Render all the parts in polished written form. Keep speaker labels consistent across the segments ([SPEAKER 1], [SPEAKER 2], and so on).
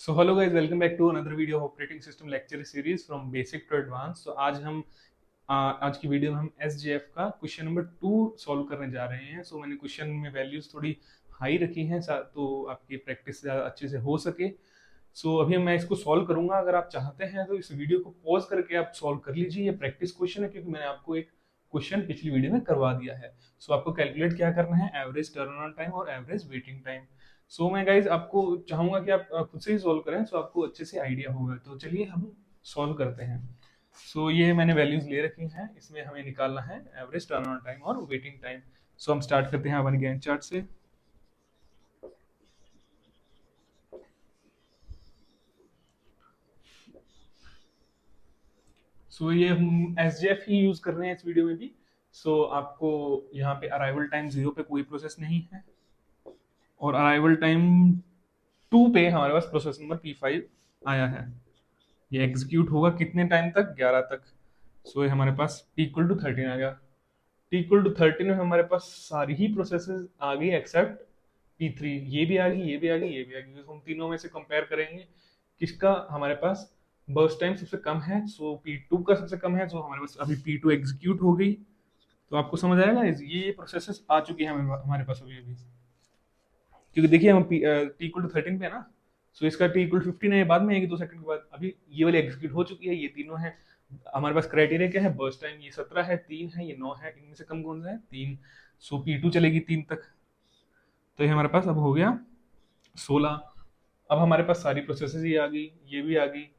[SPEAKER 1] So hello guys, welcome back to another video operating system lecture series from basic to advance. तो आज की video में हम SJF का क्वेश्चन नंबर 2 सॉल्व करने जा रहे हैं। सो मैंने क्वेश्चन में वैल्यूज थोड़ी हाई रखी हैं तो आपकी प्रैक्टिस ज़्यादा अच्छे से हो सके। सो अभी मैं इसको सॉल्व करूंगा। अगर आप चाहते हैं तो इस वीडियो को पॉज करके आप सॉल्व कर लीजिए। ये प्रैक्टिस क्वेश्चन है क्योंकि मैंने आपको एक क्वेश्चन पिछली वीडियो में करवा दिया है। सो आपको कैलकुलेट क्या करना है, एवरेज टर्न ऑन टाइम और एवरेज वेटिंग टाइम। सो मैं गाइज आपको चाहूंगा कि आप खुद से ही सॉल्व करें, सो आपको अच्छे से आइडिया होगा। तो चलिए हम सॉल्व करते हैं। सो ये मैंने वैल्यूज ले रखी हैं, इसमें हमें निकालना है एवरेज टर्न ऑन टाइम और वेटिंग टाइम। सो हम स्टार्ट करते हैं हमारे गैंट चार्ट से। सो ये हम एसजेएफ ही यूज कर रहे हैं इस वीडियो में भी। सो आपको यहाँ पे अराइवल टाइम 0 पे कोई प्रोसेस नहीं है, और अराइवल टाइम 2 पे हमारे पास प्रोसेस नंबर P5 आया है। ये एग्जीक्यूट होगा कितने टाइम तक, 11 तक। सो ये हमारे पास T इक्वल टू 13 आ गया। T इक्वल टू 13 में हमारे पास सारी ही प्रोसेसेस आ गई एक्सेप्ट P3। ये भी आ गई, ये भी आ गई, ये भी आ गई। तो हम तीनों में से कंपेयर करेंगे किसका हमारे पास बर्स्ट टाइम सबसे कम है। सो P2 का सबसे कम है। सो हमारे पास अभी P2 एग्जीक्यूट हो गई। तो आपको समझ आएगा, ये प्रोसेसेस आ चुकी है हमारे पास अभी अभी। क्योंकि देखिए हम टी इक्वल टू 13 पे है ना। सो इसका टी इक्वल 15 है, बाद में आएगी 2 सेकंड के बाद। अभी ये वाली एग्जीक्यूट हो चुकी है, ये तीनों है। हमारे पास क्राइटेरिया क्या है, बर्स्ट टाइम। ये 17 है, 3 है, ये 9 है। इनमें से कम कौन सा है, 3। सो P2 चलेगी 3 तक। तो ये हमारे पास अब हो गया 16। अब हमारे पास सारी प्रोसेसेस ही आ गई, ये भी आ गई।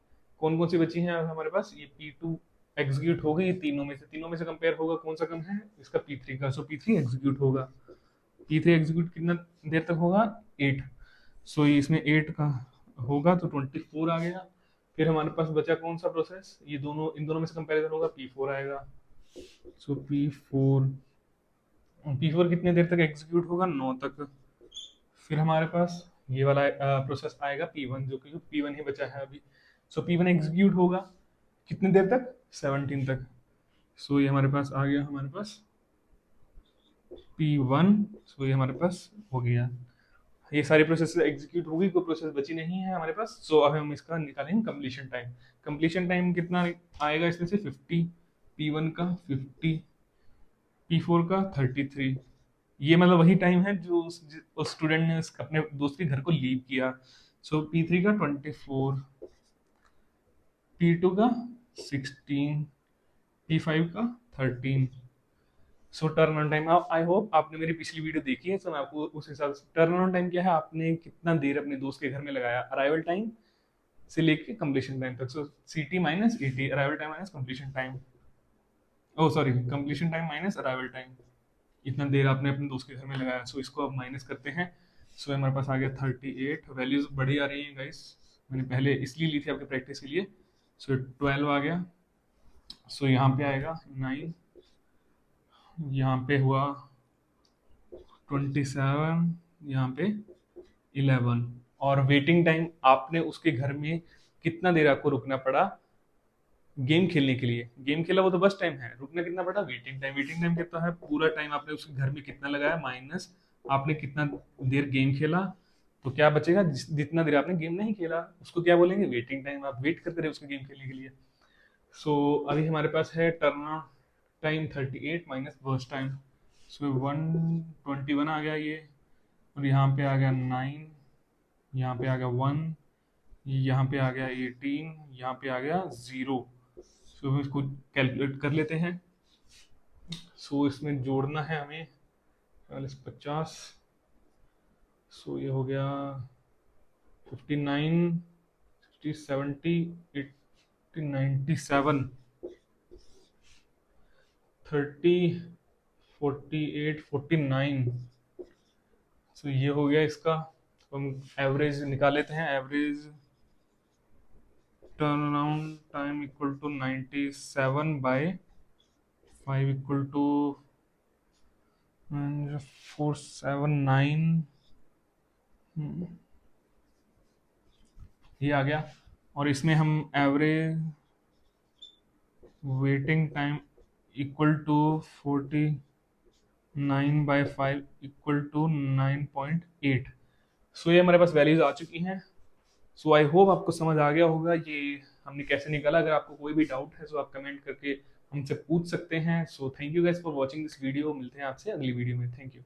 [SPEAKER 1] कौन कौन सी बची हैं अब हमारे पास, ये P2 एग्जीक्यूट हो गई। तीनों में से कंपेयर होगा कौन सा कम है, इसका P3 का। सो P3 एग्जीक्यूट होगा। P3 एग्जीक्यूट कितना देर तक होगा, 8। सो इसमें 8 का होगा तो 24 आ गया। फिर हमारे पास बचा कौन सा प्रोसेस, ये दोनों, इन दोनों में से कंपैरिजन होगा, P4 आएगा। सो P4 कितने देर तक एग्जीक्यूट होगा, 9 तक। फिर हमारे पास ये वाला प्रोसेस आएगा P1, जो कि P1 ही बचा है अभी। सो P1 एग्जीक्यूट होगा कितने देर तक, 17 तक। सो ये हमारे पास आ गया, हमारे पास P1। सो ये हमारे पास हो गया। ये सारी प्रोसेस एग्जीक्यूट हो गई, कोई प्रोसेस बची नहीं है हमारे पास। सो अब हम इसका निकालेंगे कंप्लीशन टाइम। कंप्लीशन टाइम कितना आएगा इसमें से, 50 P1 का, 50 P4 का, 33। ये मतलब वही टाइम है जो उस स्टूडेंट ने अपने दोस्त के घर को लीव किया। सो P3 का 24, P2 का 16, P5 का 13। सो turn on time, I hope आपने मेरी पिछली वीडियो देखी है। तो मैं आपको उस हिसाब से, टर्न ऑन टाइम क्या है, आपने कितना देर अपने दोस्त के घर में लगाया अराइवल टाइम से लेके कंप्लीशन टाइम तक। So CT minus AT, arrival time minus completion time. Oh sorry, completion time minus arrival time. इतना देर आपने अपने दोस्त के घर में लगाया। सो इसको अब माइनस करते हैं। सो हमारे पास आ गया 38। वैल्यूज बड़ी आ रही हैं गाइस, मैंने पहले इसलिए ली थी आपके प्रैक्टिस के लिए। सो 12 आ गया। सो यहाँ पे आएगा 9, यहाँ पे हुआ 27, यहाँ पे 11। और वेटिंग टाइम, आपने उसके घर में कितना देर आपको रुकना पड़ा गेम खेलने के लिए। गेम खेला वो तो बस टाइम है, रुकना कितना पड़ा, वेटिंग टाइम। वेटिंग टाइम कितना है, पूरा टाइम आपने उसके घर में कितना लगाया माइनस आपने कितना देर गेम खेला। तो क्या बचेगा, जितना देर आपने गेम नहीं खेला उसको क्या बोलेंगे, वेटिंग टाइम। आप वेट करते रहे उसके गेम खेलने के लिए। सो अभी हमारे पास है turn time 38 minus burst time. So 121 आ गया ये। और यहाँ पे आ गया 9, यहाँ पे आ गया 1, यहाँ पे आ गया 18, यहाँ पे आ गया 0। सो हम इसको कैलकुलेट कर लेते हैं। सो इसमें जोड़ना है हमें 40, 50। सो ये हो गया 59, 60, 70, 80, 97, 30, 48, 49। सो ये हो गया इसका। तो हम एवरेज निकाल लेते हैं। Average turnaround time equal to 97/5 equal to 479। ये आ गया। और इसमें हम average waiting time equal to 49/5 equal to 9.8। So ये हमारे पास वैल्यूज आ चुकी हैं। सो आई होप आपको समझ आ गया होगा ये हमने कैसे निकाला। अगर आपको कोई भी डाउट है तो आप कमेंट करके हमसे पूछ सकते हैं। So thank you guys for watching this video. मिलते हैं आपसे अगली वीडियो में। Thank you.